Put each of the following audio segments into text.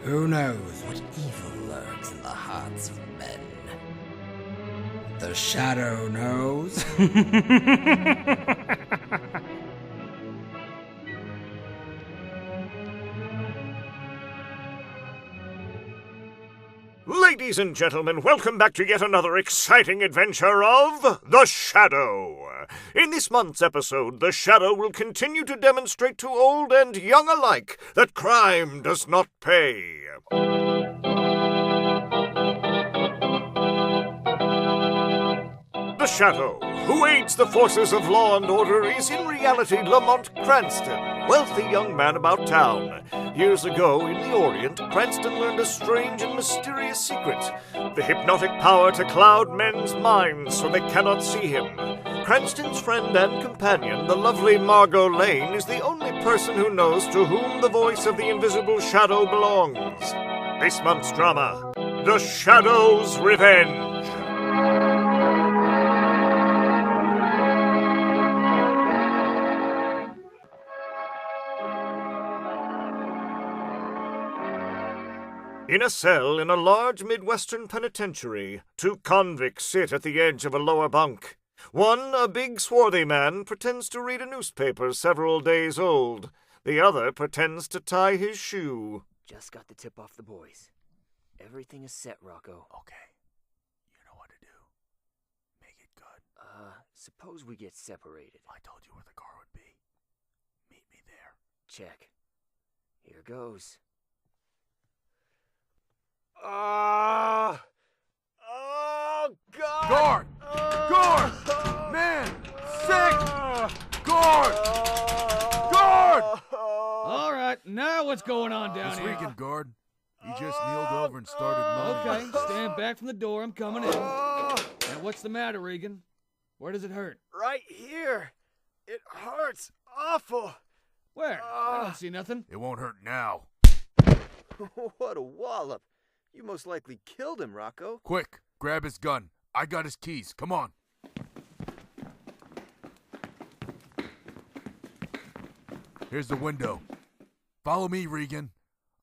Who knows what evil lurks in the hearts of men? The Shadow knows. Ladies and gentlemen, welcome back to yet another exciting adventure of The Shadow. In this month's episode, The Shadow will continue to demonstrate to old and young alike that crime does not pay. The Shadow, who aids the forces of law and order, is in reality Lamont Cranston, wealthy young man about town. Years ago, in the Orient, Cranston learned a strange and mysterious secret: the hypnotic power to cloud men's minds so they cannot see him. Cranston's friend and companion, the lovely Margot Lane, is the only person who knows to whom the voice of the invisible Shadow belongs. This month's drama, The Shadow's Revenge. In a cell in a large Midwestern penitentiary, two convicts sit at the edge of a lower bunk. One, a big swarthy man, pretends to read a newspaper several days old. The other pretends to tie his shoe. Just got the tip off the boys. Everything is set, Rocco. Okay. You know what to do. Make it good. Suppose we get separated. I told you where the car would be. Meet me there. Check. Here goes. Oh, God! Guard! Guard! Man! Sick! Guard! Guard! All right, now what's going on down It's here? Reegan, guard. He just kneeled over and started moaning. Okay, stand back from the door. I'm coming in. And what's the matter, Reegan? Where does it hurt? Right here. It hurts awful. Where? I don't see nothing. It won't hurt now. What a wallop. You most likely killed him, Rocco. Quick, grab his gun. I got his keys. Come on. Here's the window. Follow me, Reegan.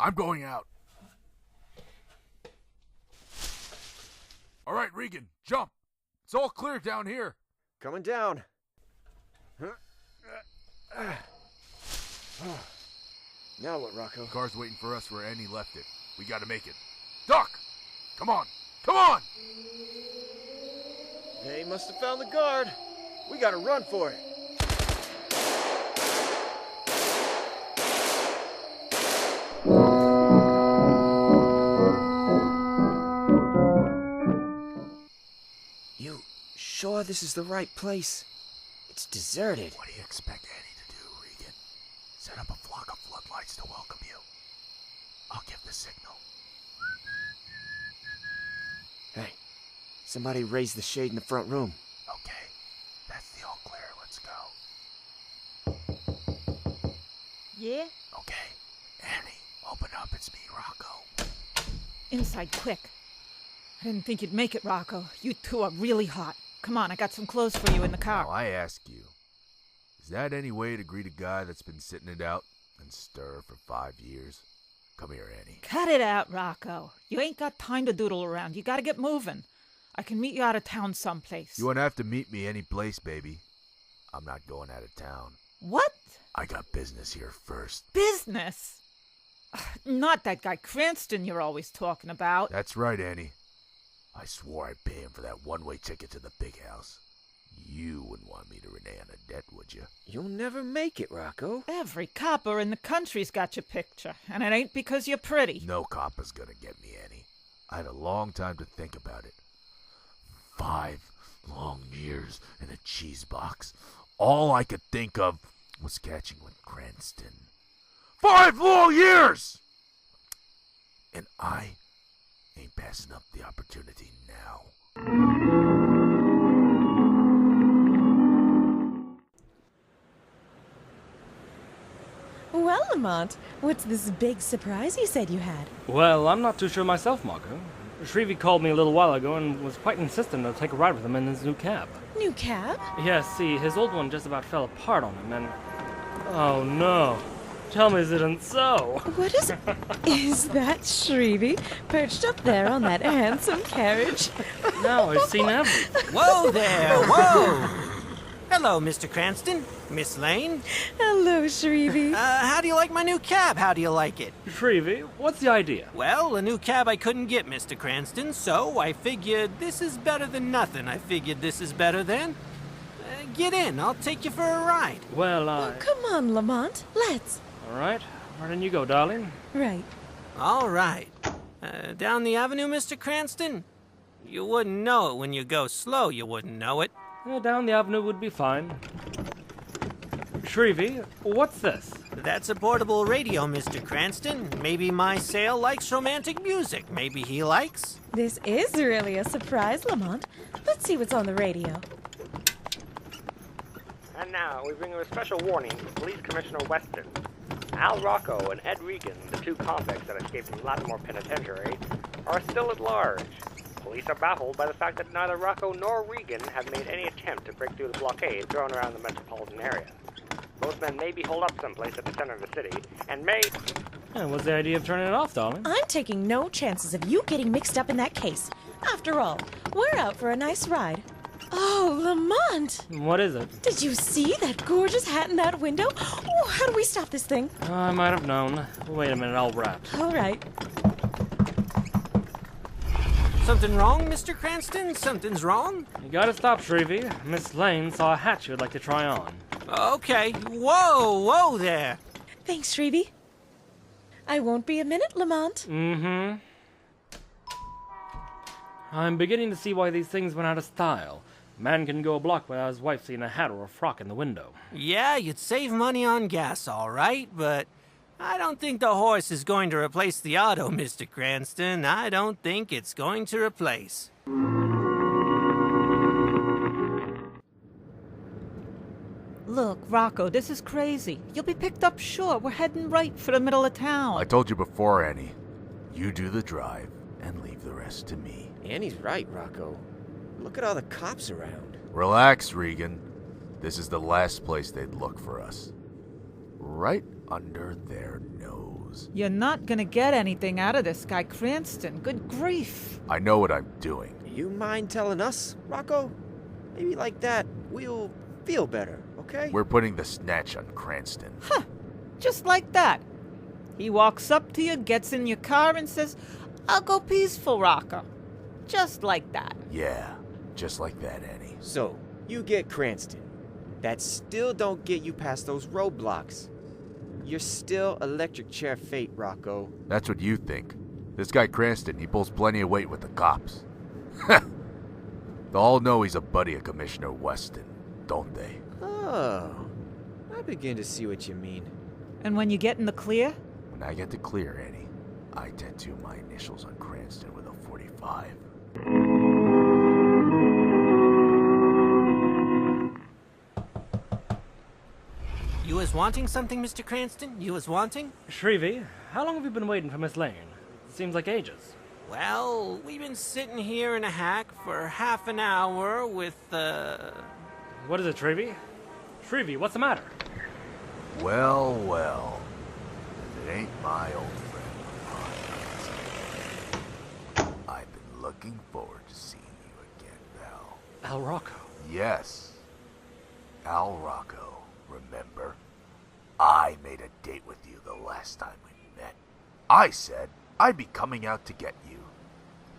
I'm going out. All right, Reegan, jump. It's all clear down here. Coming down. Now what, Rocco? Car's waiting for us where Annie left it. We gotta make it. Duck! Come on! Come on! They must have found the guard. We gotta run for it. You sure this is the right place? It's deserted. What do you expect Annie to do, Reegan? Set up a flock of floodlights to welcome you. I'll give the signal. Hey, somebody raise the shade in the front room. Okay, that's the all clear. Let's go. Yeah? Okay, Annie, open up. It's me, Rocco. Inside, quick. I didn't think you'd make it, Rocco. You two are really hot. Come on, I got some clothes for you in the car. Now, I ask you, is that any way to greet a guy that's been sitting it out and stir for 5 years? Come here, Annie. Cut it out, Rocco. You ain't got time to doodle around. You gotta get moving. I can meet you out of town someplace. You won't have to meet me any place, baby. I'm not going out of town. What? I got business here first. Business? Not that guy Cranston you're always talking about. That's right, Annie. I swore I'd pay him for that one-way ticket to the big house. You wouldn't want me to renege on a debt, would you? You'll never make it, Rocco. Every copper in the country's got your picture, and it ain't because you're pretty. No copper's gonna get me, Annie. I had a long time to think about it. 5 long years in a cheese box. All I could think of was catching with Cranston. 5 long years! And I ain't passing up the opportunity now. Well, Lamont, what's this big surprise you said you had? Well, I'm not too sure myself, Margot. Shrevie called me a little while ago and was quite insistent to take a ride with him in his new cab. New cab? Yes, see, his old one just about fell apart on him, and... Oh no. Tell me it isn't so. What is... Is that Shrevie perched up there on that handsome carriage? Now I've seen everything. Whoa there, whoa! Hello, Mr. Cranston. Miss Lane. Hello, Shrevie. How do you like my new cab? How do you like it? Shrevie, what's the idea? Well, a new cab I couldn't get, Mr. Cranston, so I figured this is better than nothing. I figured this is better than... get in, I'll take you for a ride. Well, Oh, come on, Lamont. Let's. All right. Where did you go, darling? Right. All right. Down the avenue, Mr. Cranston? You wouldn't know it when you go slow, you wouldn't know it. Down the avenue would be fine. Shrevie, what's this? That's a portable radio, Mr. Cranston. Maybe my Sale likes romantic music. Maybe he likes. This is really a surprise, Lamont. Let's see what's on the radio. And now we bring you a special warning from Police Commissioner Weston. Al Rocco and Ed Reegan, the two convicts that escaped from Lattimore Penitentiary, are still at large. Police are baffled by the fact that neither Rocco nor Reegan have made any attempt to break through the blockade thrown around the metropolitan area. Both men may be holed up someplace at the center of the city, and may... What's the idea of turning it off, darling? I'm taking no chances of you getting mixed up in that case. After all, we're out for a nice ride. Oh, Lamont! What is it? Did you see that gorgeous hat in that window? Oh, how do we stop this thing? I might have known. Wait a minute, I'll rap. All right. Something wrong, Mr. Cranston? Something's wrong? You gotta stop, Shrevie. Miss Lane saw a hat she would like to try on. Okay. Whoa there. Thanks, Shrevie. I won't be a minute, Lamont. Mm-hmm. I'm beginning to see why these things went out of style. A man can go a block without his wife seeing a hat or a frock in the window. Yeah, you'd save money on gas, all right, but I don't think the horse is going to replace the auto, Mr. Cranston. I don't think it's going to replace. Look, Rocco, this is crazy. You'll be picked up short. We're heading right for the middle of town. I told you before, Annie. You do the drive and leave the rest to me. Annie's right, Rocco. Look at all the cops around. Relax, Reegan. This is the last place they'd look for us. Right under their nose. You're not gonna get anything out of this guy, Cranston. Good grief. I know what I'm doing. You mind telling us, Rocco? Maybe like that, we'll feel better, okay? We're putting the snatch on Cranston. Huh. Just like that. He walks up to you, gets in your car, and says, I'll go peaceful, Rocco. Just like that. Yeah, just like that, Annie. So, you get Cranston. That still don't get you past those roadblocks. You're still electric chair fate, Rocco. That's what you think. This guy Cranston, he pulls plenty of weight with the cops. They all know he's a buddy of Commissioner Weston, don't they? Oh, I begin to see what you mean. And when you get in the clear? When I get to clear, Annie, I tattoo my initials on Cranston with a 45. You was wanting something, Mr. Cranston? You was wanting? Shrevie, how long have you been waiting for Miss Lane? Seems like ages. Well, we've been sitting here in a hack for half an hour with, What is it, Shrevie? Shrevie, what's the matter? Well. If it ain't my old friend, I've been looking forward to seeing you again, pal. Al Rocco. Yes. Al Rocco. Remember? I made a date with you the last time we met. I said I'd be coming out to get you.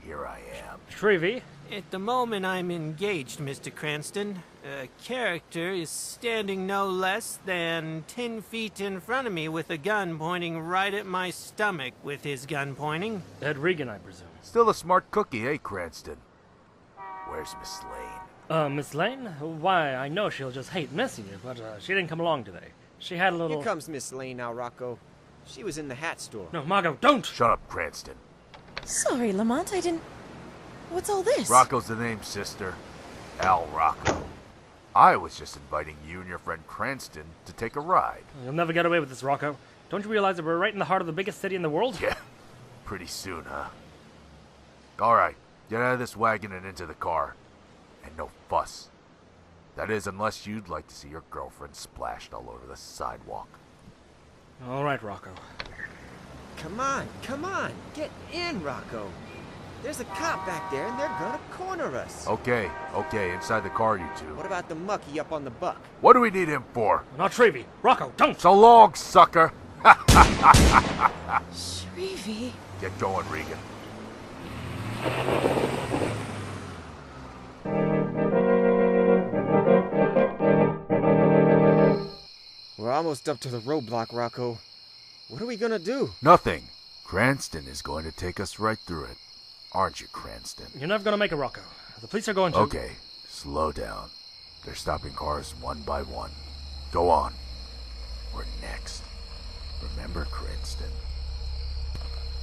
Here I am. Shrevie? At the moment I'm engaged, Mr. Cranston. A character is standing no less than 10 feet in front of me with a gun pointing right at my stomach with his gun pointing. Ed Reegan, I presume. Still a smart cookie, eh, Cranston? Where's Miss Lane? Miss Lane? Why, I know she'll just hate missing you, but she didn't come along today. She had a little... Here comes Miss Lane now, Rocco. She was in the hat store. No, Margot, don't! Shut up, Cranston. Sorry, Lamont, I didn't... What's all this? Rocco's the name, sister. Al Rocco. I was just inviting you and your friend Cranston to take a ride. You'll never get away with this, Rocco. Don't you realize that we're right in the heart of the biggest city in the world? Yeah, pretty soon, huh? All right, get out of this wagon and into the car. And no fuss. That is, unless you'd like to see your girlfriend splashed all over the sidewalk. All right, Rocco. Come on. Get in, Rocco. There's a cop back there, and they're gonna corner us. Okay, inside the car, you two. What about the mucky up on the buck? What do we need him for? Not Shrevie. Rocco, don't! So long, sucker! Shrevie. Get going, Reegan. We're almost up to the roadblock, Rocco. What are we gonna do? Nothing. Cranston is going to take us right through it. Aren't you, Cranston? You're never gonna make it, Rocco. The police are going to... Okay, slow down. They're stopping cars one by one. Go on. We're next. Remember, Cranston.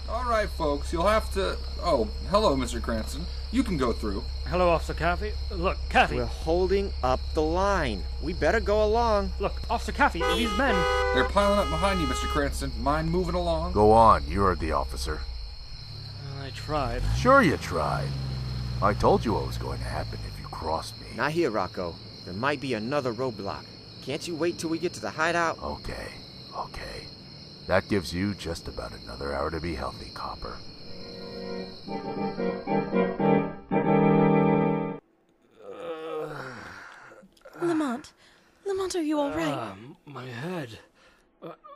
All right, folks, you'll have to... Oh, hello, Mr. Cranston. You can go through. Hello, Officer Caffey. Look, Caffey. We're holding up the line. We better go along. Look, Officer Caffey, these men... They're piling up behind you, Mr. Cranston. Mind moving along? Go on, you're the officer. I tried. Sure you tried. I told you what was going to happen if you crossed me. Not here, Rocco. There might be another roadblock. Can't you wait till we get to the hideout? Okay. That gives you just about another hour to be healthy, Copper. Lamont, are you all right? My head.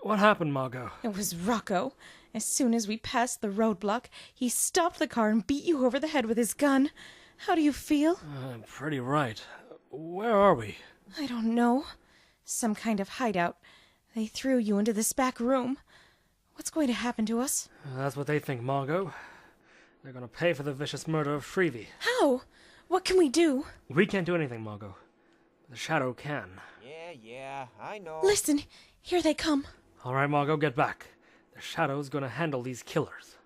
What happened, Margot? It was Rocco. As soon as we passed the roadblock, he stopped the car and beat you over the head with his gun. How do you feel? I'm pretty right. Where are we? I don't know. Some kind of hideout. They threw you into this back room. What's going to happen to us? That's what they think, Margot. They're gonna pay for the vicious murder of Shrevie. How? What can we do? We can't do anything, Margot. The Shadow can. Yeah, I know. Listen, here they come. All right, Margot, get back. The Shadow's gonna handle these killers.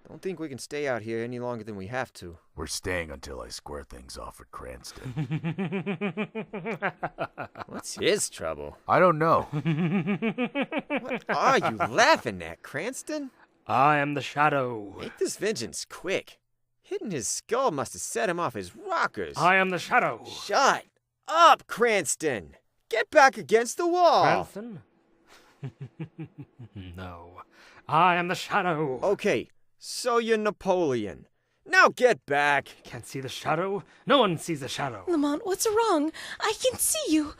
Don't think we can stay out here any longer than we have to. We're staying until I square things off with Cranston. What's his trouble? I don't know. What are you laughing at, Cranston? I am the Shadow. Make this vengeance quick. Hitting his skull must have set him off his rockers. I am the Shadow. Shut up, Cranston. Get back against the wall. Cranston? No. I am the Shadow. Okay, so you're Napoleon. Now get back. Can't see the Shadow? No one sees the Shadow. Lamont, what's wrong? I can see you.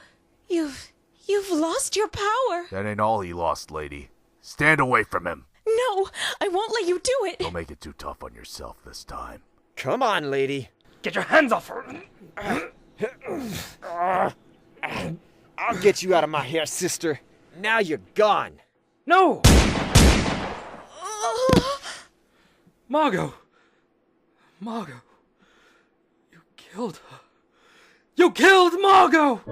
You've lost your power. That ain't all he lost, lady. Stand away from him. No, I won't let you do it. Don't make it too tough on yourself this time. Come on, lady. Get your hands off her. I'll get you out of my hair, sister. Now you're gone. No! Margot! You killed her. You killed Margot!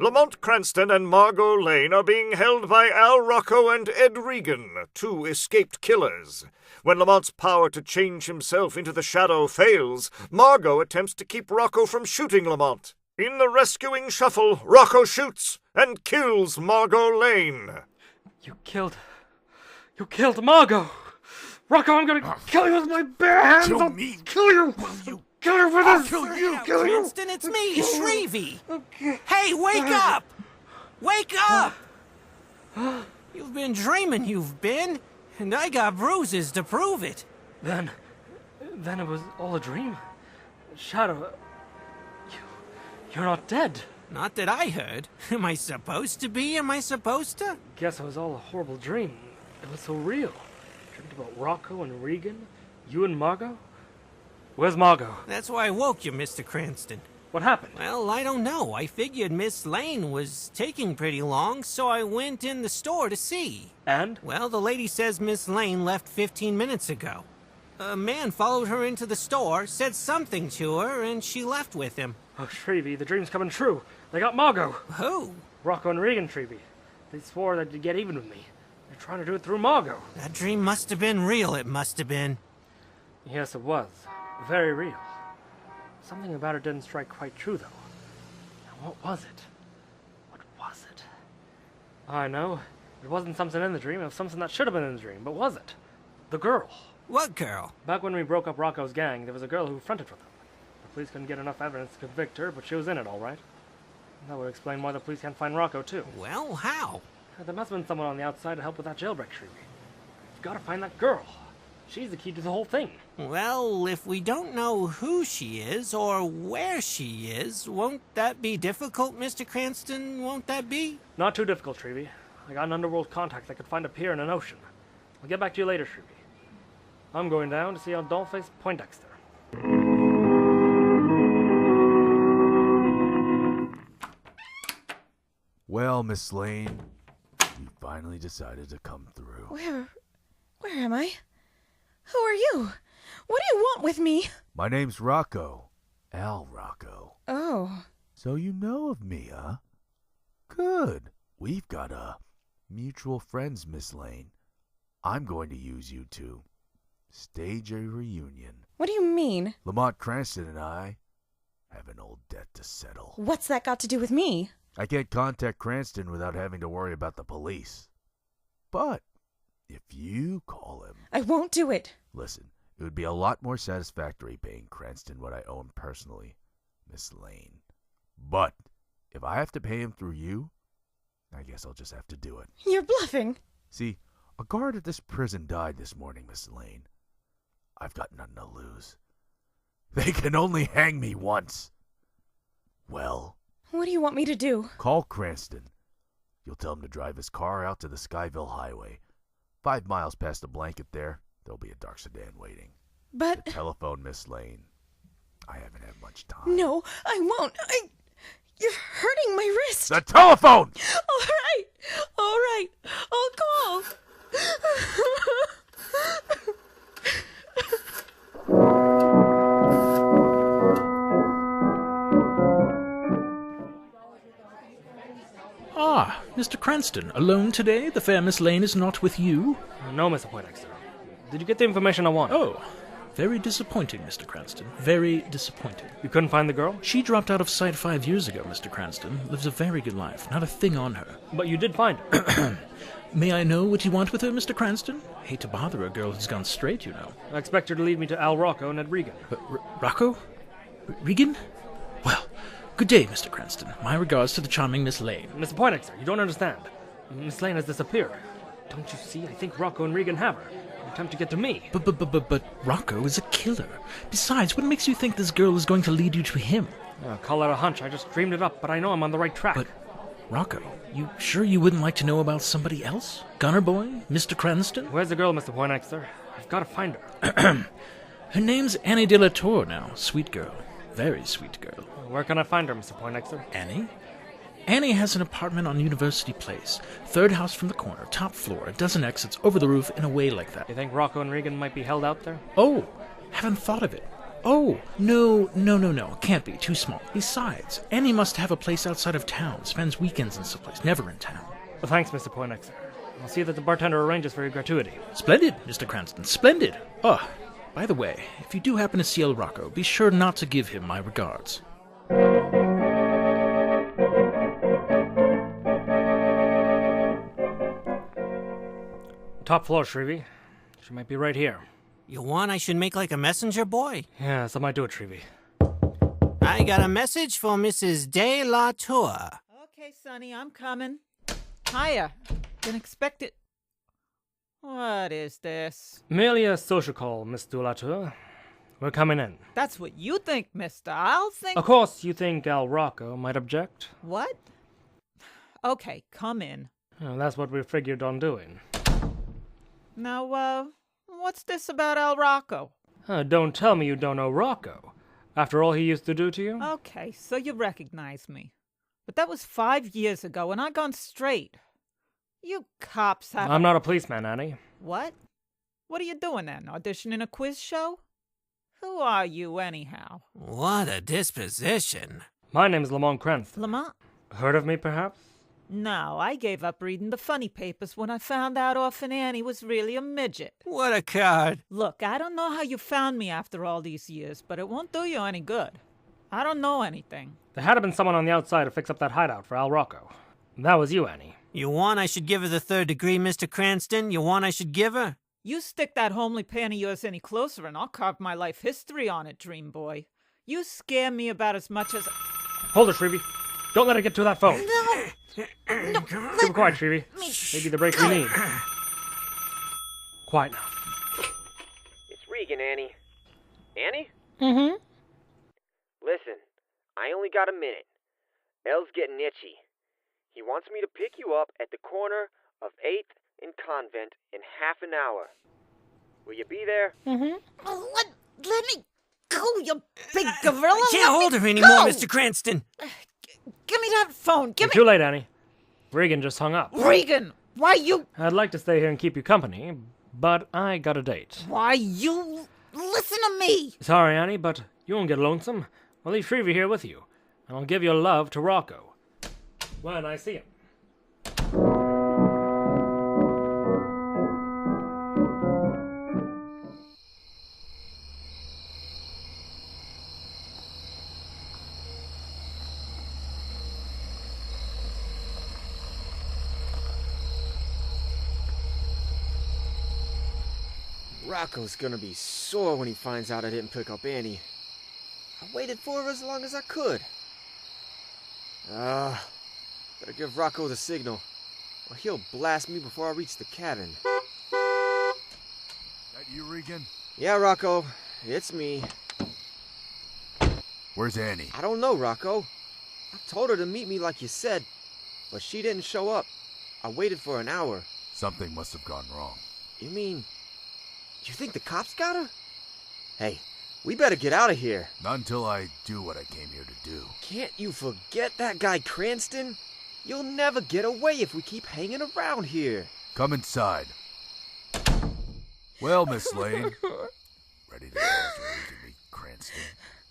Lamont Cranston and Margot Lane are being held by Al Rocco and Ed Reegan, two escaped killers. When Lamont's power to change himself into the Shadow fails, Margot attempts to keep Rocco from shooting Lamont. In the rescuing shuffle, Rocco shoots and kills Margot Lane. You killed Margot! Rocco, I'm gonna kill you with my bare hands! Kill I'll me! Kill you! Will you? Kill you for this! Kill you! Kill you! Cranston, it's me, Shrevie. Hey, wake up! Wake up! You've been dreaming, you've been. And I got bruises to prove it. Then it was all a dream. Shadow, you're not dead. Not that I heard. Am I supposed to be? Am I supposed to? Guess it was all a horrible dream. It was so real. Dreamed about Rocco and Reegan, you and Margot. Where's Margot? That's why I woke you, Mr. Cranston. What happened? Well, I don't know. I figured Miss Lane was taking pretty long, so I went in the store to see. And? Well, the lady says Miss Lane left 15 minutes ago. A man followed her into the store, said something to her, and she left with him. Oh, Shrevie, the dream's coming true. They got Margot. Who? Rocco and Reegan, Shrevie. They swore they'd get even with me. They're trying to do it through Margot. That dream must have been real, it must have been. Yes, it was. Very real. Something about it didn't strike quite true, though. Now, what was it? What was it? I know. It wasn't something in the dream. It was something that should have been in the dream. But was it? The girl. What girl? Back when we broke up Rocco's gang, there was a girl who fronted for them. Police couldn't get enough evidence to convict her, but she was in it all right. That would explain why the police can't find Rocco, too. Well, how? There must have been someone on the outside to help with that jailbreak, Shrevie. We've got to find that girl. She's the key to the whole thing. Well, if we don't know who she is or where she is, won't that be difficult, Mr. Cranston? Won't that be? Not too difficult, Shrevie. I got an underworld contact that could find a pier in an ocean. I'll get back to you later, Shrevie. I'm going down to see our doll-faced Pointexter. Well, Miss Lane, you finally decided to come through. Where am I? Who are you? What do you want with me? My name's Rocco. Al Rocco. Oh. So you know of me, huh? Good. We've got mutual friends, Miss Lane. I'm going to use you to stage a reunion. What do you mean? Lamont Cranston and I have an old debt to settle. What's that got to do with me? I can't contact Cranston without having to worry about the police. But if you call him... I won't do it. Listen, it would be a lot more satisfactory paying Cranston what I owe him personally, Miss Lane. But if I have to pay him through you, I guess I'll just have to do it. You're bluffing. See, a guard at this prison died this morning, Miss Lane. I've got nothing to lose. They can only hang me once. Well... What do you want me to do? Call Cranston. You'll tell him to drive his car out to the Skyville Highway. 5 miles past the blanket there, there'll be a dark sedan waiting. But... Telephone Miss Lane. I haven't had much time. No, I won't. You're hurting my wrist. The telephone! All right. I'll call. Ah, Mr. Cranston, alone today? The fair Miss Lane is not with you? No, Mr. Pointexter. Did you get the information I wanted? Oh, very disappointing, Mr. Cranston. Very disappointing. You couldn't find the girl? She dropped out of sight 5 years ago, Mr. Cranston. Lives a very good life. Not a thing on her. But you did find her. May I know what you want with her, Mr. Cranston? Hate to bother a girl who's gone straight, you know. I expect her to lead me to Al Rocco and Ed Reegan. Rocco? Reegan? Well, good day, Mr. Cranston. My regards to the charming Miss Lane. Mr. Pointexter, you don't understand. Miss Lane has disappeared. Don't you see? I think Rocco and Reegan have her. They attempt to get to me. But Rocco is a killer. Besides, what makes you think this girl is going to lead you to him? Call it a hunch. I just dreamed it up, but I know I'm on the right track. But, Rocco, you sure you wouldn't like to know about somebody else? Gunner Boy? Mr. Cranston? Where's the girl, Mr. Pointexter? I've got to find her. Her name's Annie de la Tour now. Sweet girl. Very sweet girl. Where can I find her, Mr. Pointexter? Annie? Annie has an apartment on University Place. 3rd house from the corner, top floor, a dozen exits, over the roof, in a way like that. You think Rocco and Reegan might be held out there? Oh, haven't thought of it. Oh, no. Can't be, too small. Besides, Annie must have a place outside of town. Spends weekends in some place, never in town. Well, thanks, Mr. Pointexter. I'll see that the bartender arranges for your gratuity. Splendid, Mr. Cranston, splendid. Oh, by the way, if you do happen to see El Rocco, be sure not to give him my regards. Top floor, Shrevie. She might be right here. You want I should make like a messenger boy? Yeah, so I might do it, Shrevie. I got a message for Mrs. De La Tour. Okay, Sonny, I'm coming. Hiya. Didn't expect it. What is this? Merely a social call, Miss de la Tour. We're coming in. That's what you think, mister. I'll think... Of course, you think Al Rocco might object. What? Okay, come in. Well, that's what we figured on doing. Now, what's this about Al Rocco? Don't tell me you don't know Rocco. After all he used to do to you? Okay, so you recognize me. But that was 5 years ago, and I gone straight. You cops have... I'm not a policeman, Annie. What? What are you doing then? Auditioning a quiz show? Who are you, anyhow? What a disposition. My name's Lamont Cranston. Lamont? Heard of me, perhaps? No, I gave up reading the funny papers when I found out Orphan Annie was really a midget. What a card. Look, I don't know how you found me after all these years, but it won't do you any good. I don't know anything. There had to been someone on the outside to fix up that hideout for Al Rocco. That was you, Annie. You want I should give her the 3rd degree, Mr. Cranston? You want I should give her? You stick that homely pan of yours any closer and I'll carve my life history on it, dream boy. You scare me about as much as... Hold it, Shrevie. Don't let it get to that phone. No! Keep quiet, Shrevie. Maybe the break we need. Quiet now. It's Reegan, Annie. Annie? Mm-hmm. Listen, I only got a minute. Elle's getting itchy. He wants me to pick you up at the corner of 8th and Convent in half an hour. Will you be there? Mm-hmm. Oh, let me go, you big gorilla. I can't hold her anymore, Mr. Cranston. Give me that phone. Give me... Too late, Annie. Reegan just hung up. Reegan, why you... I'd like to stay here and keep you company, but I got a date. Why you... Listen to me. Sorry, Annie, but you won't get lonesome. I'll leave Shrevie here with you, and I'll give your love to Rocco when I see him. Rocco's gonna be sore when he finds out I didn't pick up Annie. I waited for her as long as I could. Better give Rocco the signal, or he'll blast me before I reach the cabin. That you, Reegan? Yeah, Rocco, it's me. Where's Annie? I don't know, Rocco. I told her to meet me like you said, but she didn't show up. I waited for an hour. Something must have gone wrong. You mean... You think the cops got her? Hey, we better get out of here. Not until I do what I came here to do. Can't you forget that guy Cranston? You'll never get away if we keep hanging around here. Come inside. Well, Miss Lane. Ready to meet Cranston?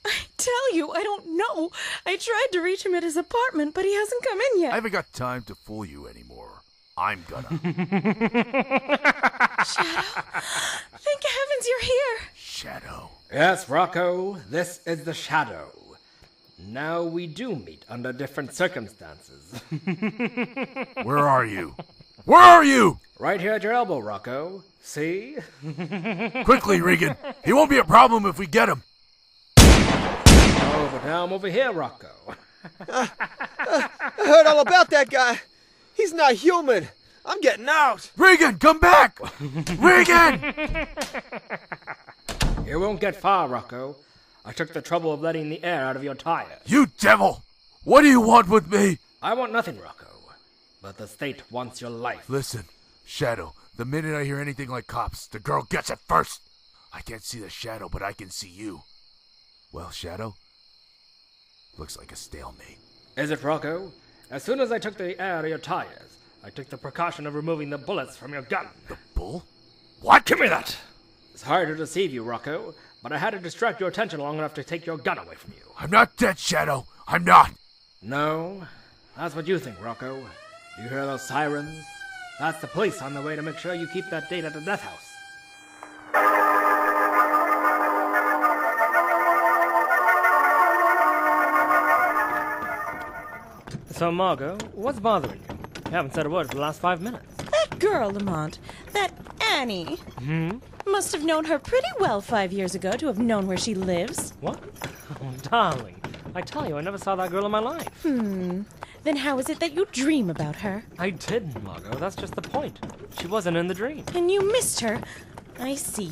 I tell you, I don't know. I tried to reach him at his apartment, but he hasn't come in yet. I haven't got time to fool you anymore. I'm gonna. Shadow, thank heavens you're here. Shadow. Yes, Rocco, this is the Shadow. Now we do meet under different circumstances. Where are you? Where are you? Right here at your elbow, Rocco. See? Quickly, Reegan. He won't be a problem if we get him. Oh, but now I'm over here, Rocco. I heard all about that guy. He's not human. I'm getting out. Reegan, come back! Reegan! You won't get far, Rocco. I took the trouble of letting the air out of your tires. You devil! What do you want with me? I want nothing, Rocco. But the state wants your life. Listen, Shadow, the minute I hear anything like cops, the girl gets it first. I can't see the Shadow, but I can see you. Well, Shadow, looks like a stalemate. Is it, Rocco? As soon as I took the air out of your tires, I took the precaution of removing the bullets from your gun. The bull? What? Give me that! It's hard to deceive you, Rocco, but I had to distract your attention long enough to take your gun away from you. I'm not dead, Shadow. I'm not. No, that's what you think, Rocco. Do you hear those sirens? That's the police on the way to make sure you keep that date at the death house. So, Margot, what's bothering you? You haven't said a word for the last 5 minutes. That girl, Lamont, that Annie, must have known her pretty well 5 years ago to have known where she lives. What? Oh, darling, I tell you, I never saw that girl in my life. Then how is it that you dream about her? I didn't, Margot. That's just the point. She wasn't in the dream. And you missed her. I see.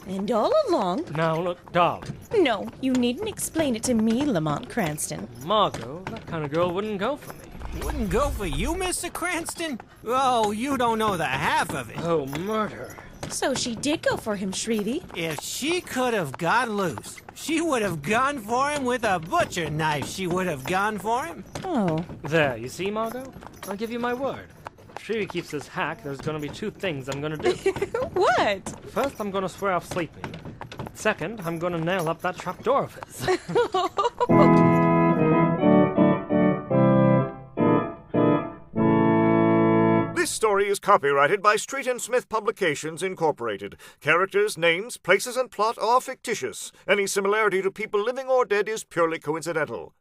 And all along... Now, look, darling. No, you needn't explain it to me, Lamont Cranston. Margot, that kind of girl wouldn't go for me. Wouldn't go for you, Mr. Cranston? Oh, you don't know the half of it. Oh, murder. So she did go for him, Shrevie. If she could have got loose, she would have gone for him with a butcher knife. She would have gone for him. Oh. There, you see, Margot? I'll give you my word. If Shrevie keeps this hack, there's going to be 2 things I'm going to do. What? First, I'm going to swear off sleeping. Second, I'm going to nail up that trap door of his. This story is copyrighted by Street and Smith Publications, Incorporated. Characters, names, places, and plot are fictitious. Any similarity to people living or dead is purely coincidental.